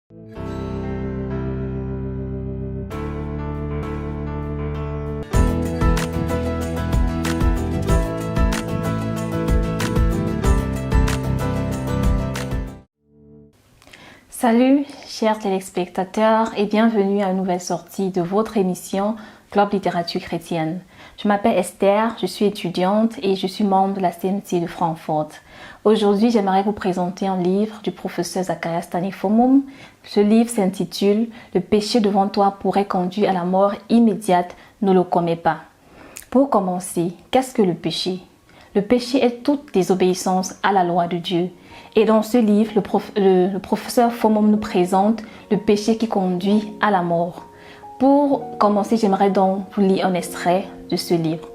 Salut chers téléspectateurs et bienvenue à une nouvelle sortie de votre émission Globe Littérature Chrétienne. Je m'appelle Esther, je suis étudiante et je suis membre de la CMC de Francfort. Aujourd'hui, j'aimerais vous présenter un livre du professeur Zacharias Tanifomum. Ce livre s'intitule « Le péché devant toi pourrait conduire à la mort immédiate, ne le commets pas ». Pour commencer, qu'est-ce que le péché? Le péché est toute désobéissance à la loi de Dieu. Et dans ce livre, le professeur Fomum nous présente le péché qui conduit à la mort. Pour commencer, j'aimerais donc vous lire un extrait de ce livre.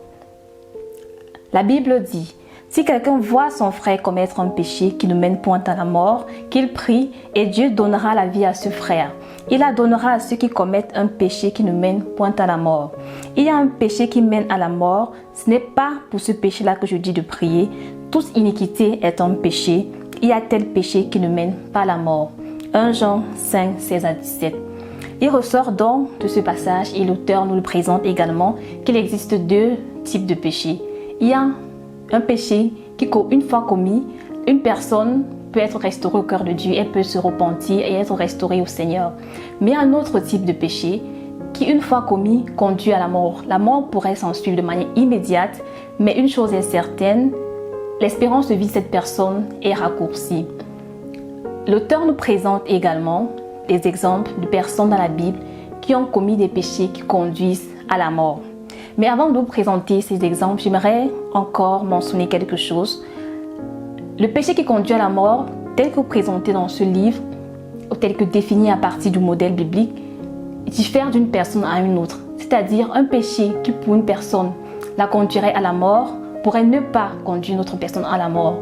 La Bible dit: si quelqu'un voit son frère commettre un péché qui ne mène point à la mort, qu'il prie et Dieu donnera la vie à ce frère. Il la donnera à ceux qui commettent un péché qui ne mène point à la mort. Il y a un péché qui mène à la mort. Ce n'est pas pour ce péché-là que je dis de prier. Toute iniquité est un péché. Il y a tel péché qui ne mène pas à la mort. 1 Jean 5, 16 à 17. Il ressort donc de ce passage, et l'auteur nous le présente également, qu'il existe deux types de péchés. Il y a un péché qui, une fois commis, une personne peut être restaurée au cœur de Dieu, elle peut se repentir et être restaurée au Seigneur. Mais il y a un autre type de péché qui, une fois commis, conduit à la mort. La mort pourrait s'en suivre de manière immédiate, mais une chose est certaine, l'espérance de vie de cette personne est raccourcie. L'auteur nous présente également des exemples de personnes dans la Bible qui ont commis des péchés qui conduisent à la mort. Mais avant de vous présenter ces exemples, j'aimerais encore mentionner quelque chose. Le péché qui conduit à la mort, tel que présenté dans ce livre, ou tel que défini à partir du modèle biblique, diffère d'une personne à une autre. C'est-à-dire un péché qui pour une personne la conduirait à la mort, pourrait ne pas conduire une autre personne à la mort.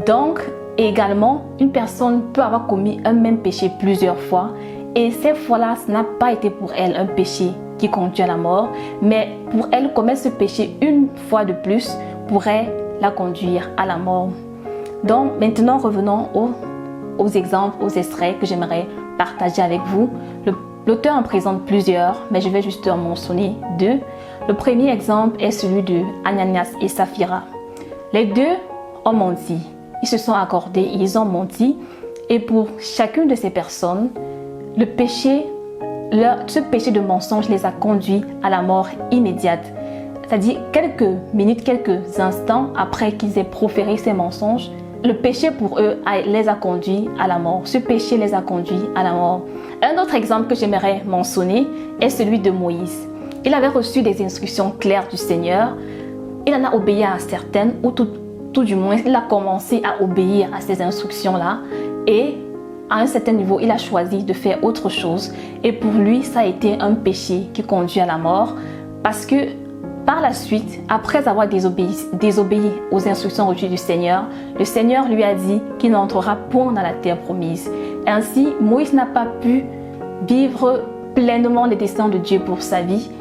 Donc, également, une personne peut avoir commis un même péché plusieurs fois et ces fois-là, ce n'a pas été pour elle un péché qui conduit à la mort, mais pour elle, commettre ce péché une fois de plus pourrait la conduire à la mort. Donc, maintenant, revenons aux exemples, aux extraits que j'aimerais partager avec vous. L'auteur en présente plusieurs, mais je vais juste en mentionner deux. Le premier exemple est celui de Ananias et Saphira. Les deux ont menti. Ils se sont accordés, ils ont menti. Et pour chacune de ces personnes, ce péché de mensonge les a conduits à la mort immédiate. C'est-à-dire quelques minutes, quelques instants après qu'ils aient proféré ces mensonges, le péché pour eux les a conduits à la mort. Ce péché les a conduits à la mort. Un autre exemple que j'aimerais mentionner est celui de Moïse. Il avait reçu des instructions claires du Seigneur. Il en a obéi à certaines, ou tout du moins, il a commencé à obéir à ces instructions-là. Et à un certain niveau, il a choisi de faire autre chose. Et pour lui, ça a été un péché qui conduit à la mort. Parce que par la suite, après avoir désobéi aux instructions reçues du Seigneur, le Seigneur lui a dit qu'il n'entrera point dans la terre promise. Ainsi, Moïse n'a pas pu vivre pleinement les desseins de Dieu pour sa vie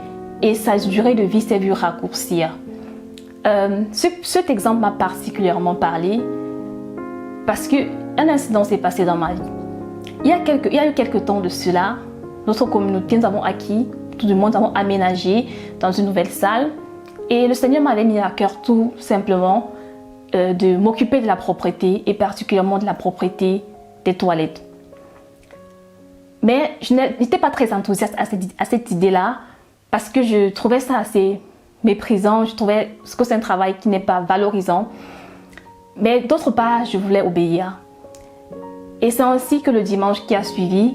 et sa durée de vie s'est vue raccourcir. Cet exemple m'a particulièrement parlé parce qu'un incident s'est passé dans ma vie. Il y a eu quelques temps de cela, notre communauté, nous avons acquis, tout le monde, nous avons aménagé dans une nouvelle salle et le Seigneur m'avait mis à cœur tout simplement de m'occuper de la propreté et particulièrement de la propreté des toilettes. Mais je n'étais pas très enthousiaste à cette idée-là parce que je trouvais ça assez méprisant, je trouvais que c'est un travail qui n'est pas valorisant. Mais d'autre part, je voulais obéir. Et c'est ainsi que le dimanche qui a suivi,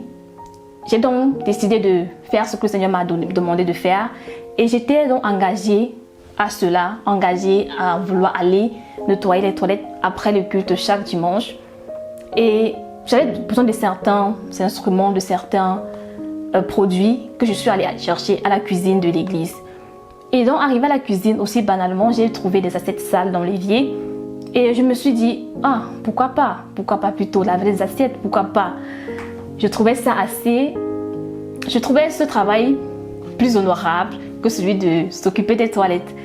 j'ai donc décidé de faire ce que le Seigneur m'a demandé de faire. Et j'étais donc engagée à cela, engagée à vouloir aller nettoyer les toilettes après le culte chaque dimanche. Et j'avais besoin de certains instruments, de certains produits que je suis allée chercher à la cuisine de l'église. Et donc, arrivé à la cuisine, aussi banalement, j'ai trouvé des assiettes sales dans l'évier. Et je me suis dit, pourquoi pas plutôt laver les assiettes, pourquoi pas. Je trouvais ce travail plus honorable que celui de s'occuper des toilettes.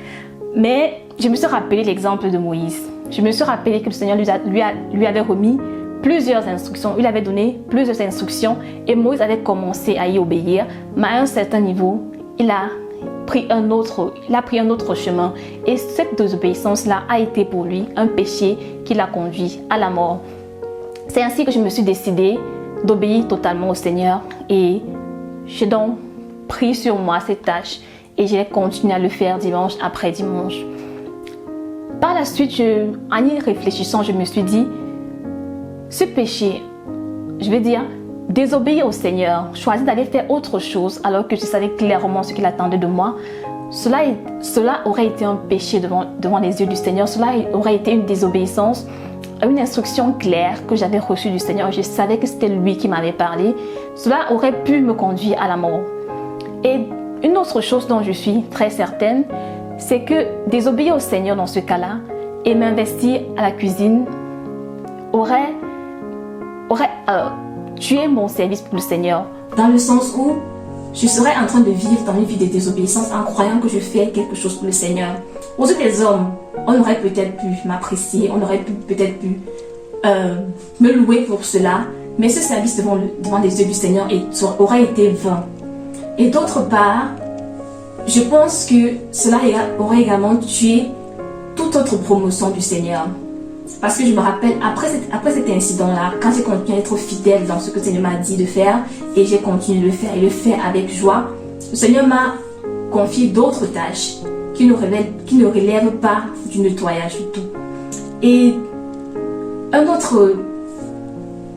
Mais je me suis rappelé l'exemple de Moïse. Je me suis rappelé que le Seigneur lui avait remis plusieurs instructions. Il avait donné plusieurs instructions et Moïse avait commencé à y obéir. Mais à un certain niveau, il a pris un autre chemin. Et cette désobéissance-là a été pour lui un péché qui l'a conduit à la mort. C'est ainsi que je me suis décidée d'obéir totalement au Seigneur. Et j'ai donc pris sur moi cette tâche et j'ai continué à le faire dimanche après dimanche. Par la suite, en y réfléchissant, je me suis dit, ce péché, je veux dire, désobéir au Seigneur, choisir d'aller faire autre chose alors que je savais clairement ce qu'il attendait de moi, cela aurait été un péché devant les yeux du Seigneur. Cela aurait été une désobéissance à une instruction claire que j'avais reçue du Seigneur. Je savais que c'était lui qui m'avait parlé. Cela aurait pu me conduire à la mort. Et une autre chose dont je suis très certaine, c'est que désobéir au Seigneur dans ce cas-là et m'investir à la cuisine aurait tué mon service pour le Seigneur. Dans le sens où je serais en train de vivre dans une vie de désobéissance en croyant que je fais quelque chose pour le Seigneur. Aux yeux des hommes, on aurait peut-être pu m'apprécier, on aurait peut-être pu me louer pour cela, mais ce service devant les yeux du Seigneur aurait été vain. Et d'autre part, je pense que cela aurait également tué toute autre promotion du Seigneur. Parce que je me rappelle, après cet incident-là, quand j'ai continué à être fidèle dans ce que le Seigneur m'a dit de faire, et j'ai continué de le faire et le faire avec joie, le Seigneur m'a confié d'autres tâches qui ne relèvent pas du nettoyage du tout. Et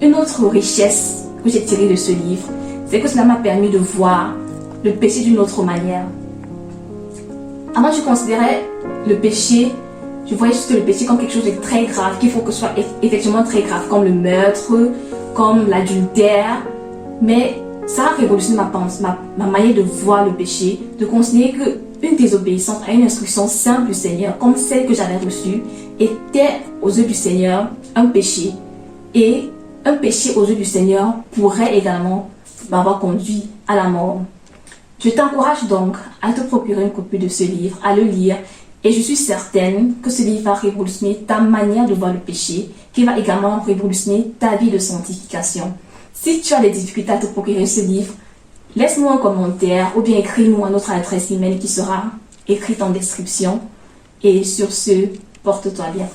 une autre richesse que j'ai tirée de ce livre, c'est que cela m'a permis de voir le péché d'une autre manière. Avant, je considérais le péché, je voyais juste le péché comme quelque chose de très grave, qu'il faut que ce soit effectivement très grave, comme le meurtre, comme l'adultère. Mais ça a révolutionné ma manière de voir le péché, de considérer qu'une désobéissance à une instruction simple du Seigneur, comme celle que j'avais reçue, était aux yeux du Seigneur un péché. Et un péché aux yeux du Seigneur pourrait également m'avoir conduit à la mort. Je t'encourage donc à te procurer une copie de ce livre, à le lire, et je suis certaine que ce livre va révolutionner ta manière de voir le péché, qui va également révolutionner ta vie de sanctification. Si tu as des difficultés à te procurer ce livre, laisse-nous un commentaire ou bien écris-nous à notre adresse email qui sera écrite en description. Et sur ce, porte-toi bien.